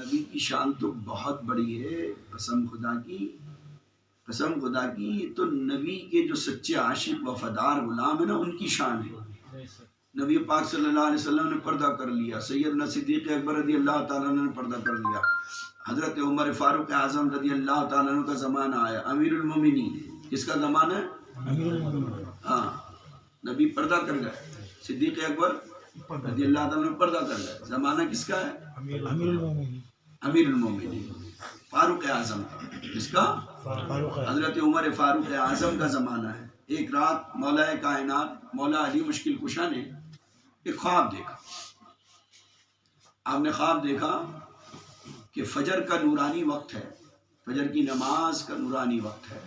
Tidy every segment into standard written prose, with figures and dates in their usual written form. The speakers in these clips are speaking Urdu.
نبی کی شان تو بہت بڑی ہے، قسم خدا کی تو نبی کے جو سچے عاشق وفادار غلام ہیں نا ان کی شان ہے۔ نبی پاک صلی اللہ علیہ وسلم نے پردہ کر لیا، سیدنا صدیق اکبر رضی اللہ تعالیٰ عنہ نے پردہ کر لیا، حضرت عمر فاروق اعظم رضی اللہ تعالیٰ عنہ کا زمانہ آیا، امیر المومنین کس کا زمانہ ہے؟ امیر المومنین۔ ہاں نبی پردہ کر گئے، صدیق اکبر رضی اللہ تعالیٰ عنہ پردہ کر گئے، زمانہ کس کا ہے؟ امیر المومنین، امیر المومنین فاروق اعظم کا۔ کس کا؟ حضرت عمر فاروق اعظم کا زمانہ ہے۔ ایک رات مولا کائنات مولا علی مشکل کشا نے ایک خواب دیکھا۔ آپ نے خواب دیکھا کہ فجر کا نورانی وقت ہے، فجر کی نماز کا نورانی وقت ہے،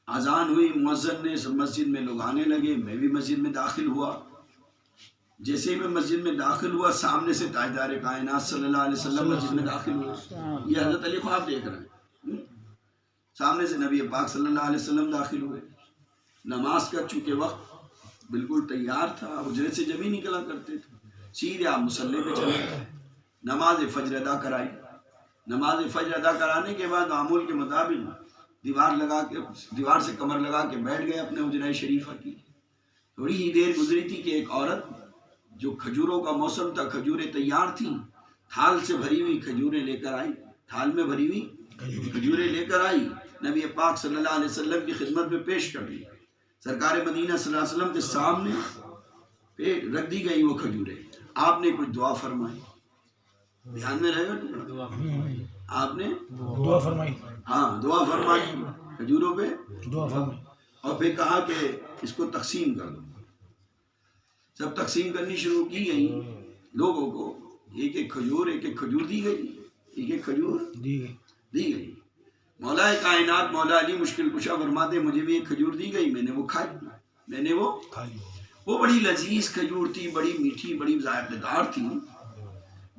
اذان ہوئی، مؤذن نے مسجد میں لوگ آنے لگے، میں بھی مسجد میں داخل ہوا۔ جیسے ہی میں مسجد میں داخل ہوا سامنے سے تاجدار کائنات صلی اللہ علیہ وسلم مسجد میں داخل ہوئے۔ یہ حضرت علی خواب دیکھ رہے ہیں، سامنے سے نبی پاک صلی اللہ علیہ وسلم داخل ہوئے۔ نماز کا چونکہ وقت بالکل تیار تھا، حجرے سے جب ہی نکلا کرتے تھے، سیدھے آپ مصلی پہ چلے گئے، نماز فجر ادا کرائی۔ نماز فجر ادا کرانے کے بعد معمول کے مطابق دیوار سے کمر لگا کے بیٹھ گئے اپنے حجرہ شریفہ کی۔ تھوڑی ہی دیر گزری تھی کہ ایک عورت جو کھجوروں کا موسم تھا، کھجوریں تیار تھیں، تھال سے بھری ہوئی کھجوریں لے کر آئی، تھال میں بھری ہوئی کھجوریں لے کر آئی، نبی پاک صلی اللہ علیہ وسلم کی خدمت میں پیش کر دی۔ سرکار مدینہ صلی اللہ علیہ وسلم کے سامنے رکھ دی گئی وہ کھجوریں۔ آپ نے کچھ دعا فرمائی، دھیان میں رہے گا، آپ نے دعا فرمائی، ہاں دعا فرمائی کھجوروں پہ دعا فرمائی، اور پھر کہا کہ اس کو تقسیم کر دو۔ جب تقسیم کرنی شروع کی گئی لوگوں کو، ایک ایک کھجور دی گئی، ایک ایک کھجور دی گئی۔ مولا کائنات مولا علی مشکل کشا فرماتے مجھے بھی ایک کھجور دی گئی، میں نے وہ کھائی، وہ بڑی لذیذ کھجور تھی، بڑی میٹھی، بڑی ذائقہ دار تھی۔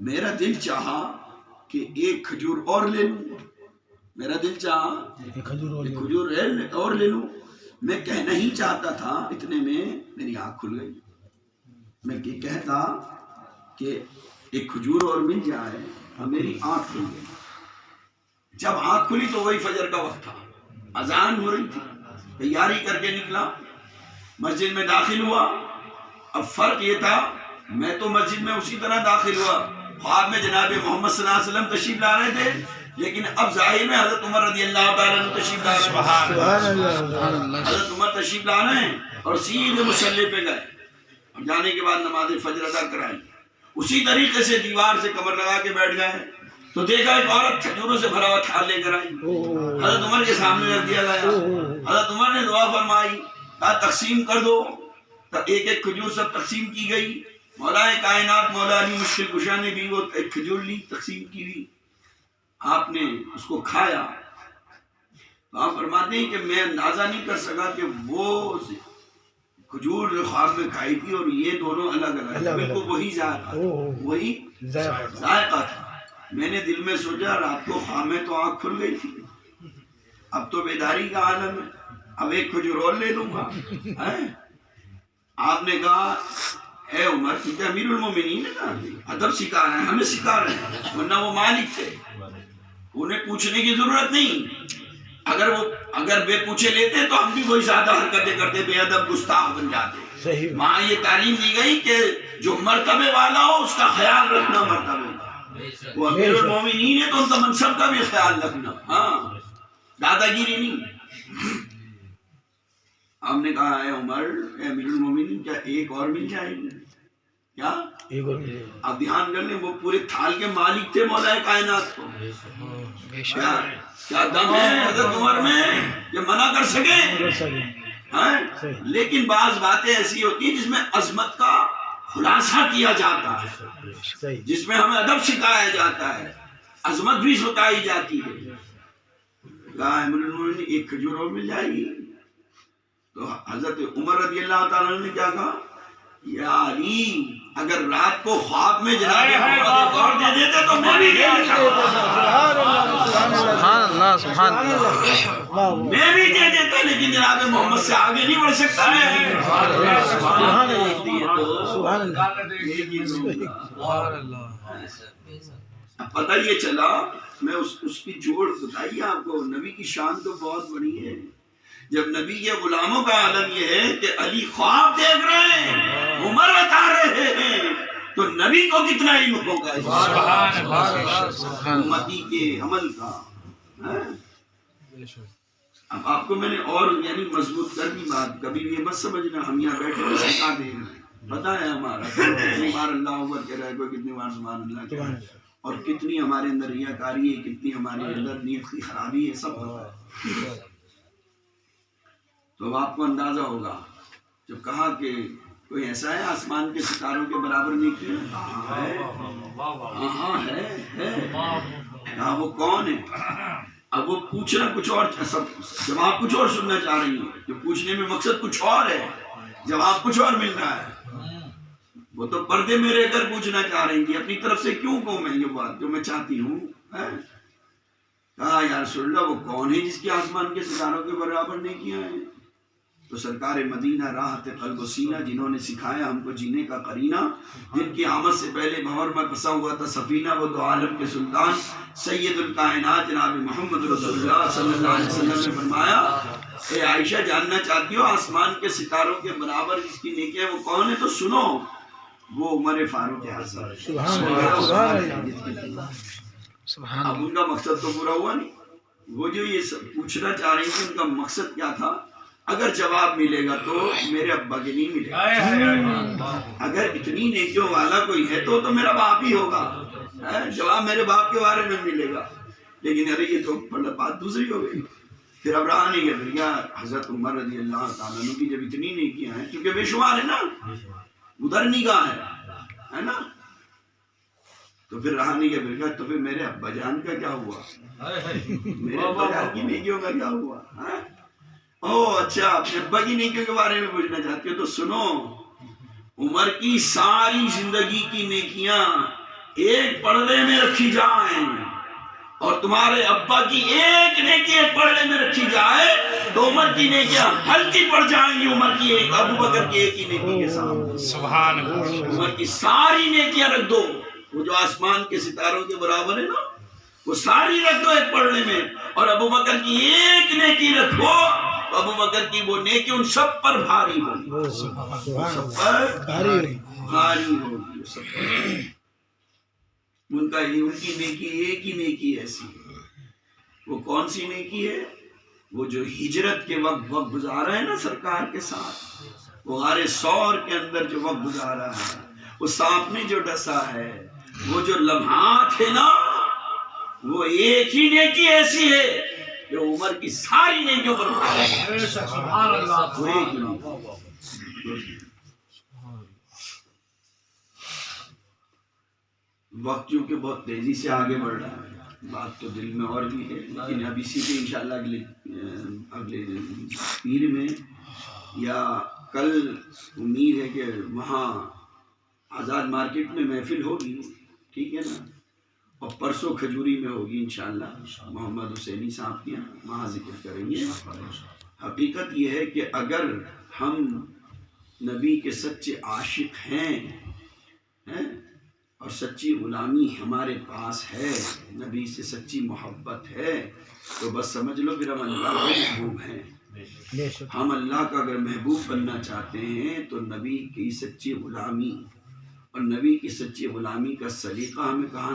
میرا دل چاہا کہ ایک کھجور اور لے لوں، میرا دل چاہا ایک کھجور اور لے لوں۔ میں کہنا ہی چاہتا تھا، اتنے میں میری آنکھ کھل گئی۔ میں کہتا کہ ایک کھجور اور مل جائے، اور میری آنکھ کھل گئی۔ جب آنکھ کھلی تو وہی فجر کا وقت تھا، اذان ہو رہی تھی، تیاری کر کے نکلا، مسجد میں داخل ہوا۔ اب فرق یہ تھا میں تو مسجد میں اسی طرح داخل ہوا، خواب میں جناب محمد صلی اللہ علیہ وسلم تشریف لا رہے تھے، لیکن اب ظاہر میں حضرت عمر رضی اللہ تعالیٰ عنہ تشریف لا رہے ہیں، حضرت عمر تشریف لا رہے ہیں، اور سیدھے مصلی پہ گئے۔ جانے کے بعد نماز فجر ادا کرائی، اسی طریقے سے دیوار سے کمر لگا کے بیٹھ گئے تو دیکھا ایک عورت کھجوروں سے بھرا ہوا تھال لے کر آئی، حضرت عمر کے سامنے رکھ دیا گیا۔ حضرت عمر نے دعا فرمائی، کہا تقسیم کر دو، تو ایک ایک کھجور سب تقسیم کی گئی۔ مولا کائنات مولا علی مشکل کشا نے بھی وہ ایک کھجور لی، تقسیم کی ہوئی، آپ نے اس کو کھایا۔ آپ فرماتے ہیں کہ میں اندازہ نہیں کر سکا کہ وہ کھجور جو خواب میں کھائی تھی اور یہ دونوں الگ الگ، بالکل وہی ذائقہ تھا، وہی ذائقہ تھا۔ میں نے دل میں سوچا رات کو خواب میں تو آنکھ کھل گئی تھی، اب تو بیداری کا عالم ہے، اب ایک کھجور اور لے لوں گا۔ آپ نے کہا اے عمر، کیونکہ امیر المومنین ہے نا، ادب سکھا رہے ہیں، ہمیں سکھا رہے ہیں، ورنہ وہ مالک تھے، انہیں پوچھنے کی ضرورت نہیں۔ اگر بے پوچھے لیتے تو ہم بھی وہی زیادہ حرکتیں کرتے، بے ادب گستاخ بن جاتے۔ وہاں یہ تعلیم دی گئی کہ جو مرتبے والا ہو اس کا خیال رکھنا مرتبے کا، وہ امیر المومنین ہے تو ان کا منصب کا بھی خیال رکھنا، ہاں دادا گیری نہیں۔ ہم نے کہا اے عمر، اے امیر المومنین، کیا ایک اور مل جائے گی؟ کیا ایک اور مل جائے گی؟ آپ دھیان کر لیں، وہ پورے تھال کے مالک تھے مولا کائنات کو۔ کیا دم ہے حضرت عمر میں یہ منع کر سکے؟ لیکن بعض باتیں ایسی ہوتی ہیں جس میں عظمت کا خلاصہ کیا جاتا ہے، جس میں ہمیں ادب سکھایا جاتا ہے، عظمت بھی ستائی جاتی ہے۔ کہا امیر المومنین ایک کھجور اور مل جائے گی؟ تو حضرت عمر رضی اللہ تعالیٰ نے کیا کہا، یا علی، اگر رات کو خواب میں جناب محمد ایک اور دے دیتے تو میں بھی دے دیتا۔ سبحان اللہ سبحان اللہ. میں بھی دے دیتا لیکن جناب محمد سے آگے نہیں بڑھ سکتا ہے. اب پتہ یہ چلا میں اس کی جوڑ بتائیے آپ کو. نبی کی شان تو بہت بڑی ہے. جب نبی کے غلاموں کا عالم یہ ہے کہ علی خواب دیکھ رہے ہیں، عمر بتا رہے ہیں، تو نبی کو کتنا علم ہوگا امتی کے عمل کا. اب آپ کو میں نے اور یعنی مضبوط کر دی بات. کبھی یہ مت سمجھنا ہم یہاں بیٹھے ہوئے سکھا دے رہے ہیں. پتہ ہے ہمارا کتنی بار اللہ اکبر کہہ رہا ہے، کوئی کتنی بار سبحان اللہ کہہ رہا ہے، اور کتنی ہمارے اندر ریاکاری ہے، کتنی ہمارے اندر نیت کی خرابی ہے، سب پتہ ہے. تو اب آپ کو اندازہ ہوگا جب کہا کہ کوئی ایسا ہے آسمان کے ستاروں کے برابر نہیں کیا. ہاں ہے. ہاں وہ کون ہے؟ اب وہ پوچھنا کچھ اور، جواب کچھ اور سننا چاہ رہی ہیں. جو پوچھنے میں مقصد کچھ اور ہے، جواب کچھ اور مل رہا ہے. وہ تو پردے میں رہ کر پوچھنا چاہ رہی تھی. اپنی طرف سے کیوں کہوں میں یہ بات جو میں چاہتی ہوں؟ کہا یا رسول اللہ وہ کون ہے جس کے آسمان کے ستاروں کے برابر نہیں کیا ہے؟ تو سرکار مدینہ راحت قلب و سینہ، جنہوں نے سکھایا ہم کو جینے کا قرینہ، جن کی آمد سے پہلے بھور میں پسا ہوا تھا سفینہ، وہ دو عالم کے سلطان سید الکائنات جناب محمد رسول اللہ صلی اللہ علیہ وسلم نے فرمایا اے عائشہ جاننا چاہتی ہو آسمان کے ستاروں کے برابر جس کی نیکی ہے وہ کون ہے؟ تو سنو وہ عمر فاروق اعظم. اب ان کا مقصد تو پورا ہوا نہیں. وہ جو یہ سب پوچھنا چاہ رہی تھی ان کا مقصد کیا تھا؟ اگر جواب ملے گا تو میرے ابا کی نہیں ملے گا. اگر اتنی نیکیوں والا کوئی ہے تو میرا باپ ہی ہوگا. جواب میرے باپ کے بارے میں ملے گا. لیکن ارے یہ تو مطلب بات دوسری ہو گئی. پھر اب رہا نہیں ہے بھیا حضرت عمر رضی اللہ تعالیٰ عنہ کی جب اتنی نیکیاں ہیں، کیونکہ بے شمار ہے نا، ادھر نگاہ ہے نا، تو پھر رہا نہیں ہے بھیا تو پھر میرے ابا جان کا کیا ہوا، میرے ابا جان کی نیکیوں کا کیا ہوا؟ اچھا اپنے ابا کی نیکیوں کے بارے میں پوچھنا چاہتے ہو تو سنو، عمر کی ساری زندگی کی نیکیاں ایک پردے میں رکھی جائیں اور تمہارے ابا کی ایک نیکی ایک پردے میں رکھی جائے تو عمر کی نیکیاں ہلکی پڑ جائیں گی عمر کی ایک، ابو بکر کی ایک ہی نیکی کے سامنے. سبحان اللہ. عمر کی ساری نیکیاں رکھ دو، وہ جو آسمان کے ستاروں کے برابر ہے نا، وہ ساری رکھ دو ایک پردے میں، اور ابو بکر کی ایک نیکی رکھو، ابو بکر کی وہ نیکی ان سب پر بھاری ہوگی، سب پر بھاری ہوگی. ان کی نیکی ایک ہی نیکی ایسی ہے. وہ کون سی نیکی ہے؟ وہ جو ہجرت کے وقت گزارا ہے نا سرکار کے ساتھ، وہ غار ثور کے اندر جو وقت گزارا ہے، وہ سانپ نے جو ڈسا ہے، وہ جو لمحات ہے نا، وہ ایک ہی نیکی ایسی ہے جو عمر کی ساری نیکیوں پر وقت چونکہ بہت تیزی سے آگے بڑھ رہا ہے، بات تو دل میں اور بھی ہے، لیکن اب اسی پہ انشاءاللہ اگلے پیر میں یا کل امید ہے کہ وہاں آزاد مارکیٹ میں محفل ہوگی، ٹھیک ہے نا، اور پرسوں کھجوری میں ہوگی انشاءاللہ، محمد حسینی صاحب کی وہاں ذکر کریں گے. حقیقت یہ ہے کہ اگر ہم نبی کے سچے عاشق ہیں اور سچی غلامی ہمارے پاس ہے، نبی سے سچی محبت ہے، تو بس سمجھ لو پھر ہم اللہ کے محبوب ہیں. ہم اللہ کا اگر محبوب بننا چاہتے ہیں تو نبی کی سچی غلامی اور نبی کی سچی غلامی کا سلیقہ ہمیں کہاں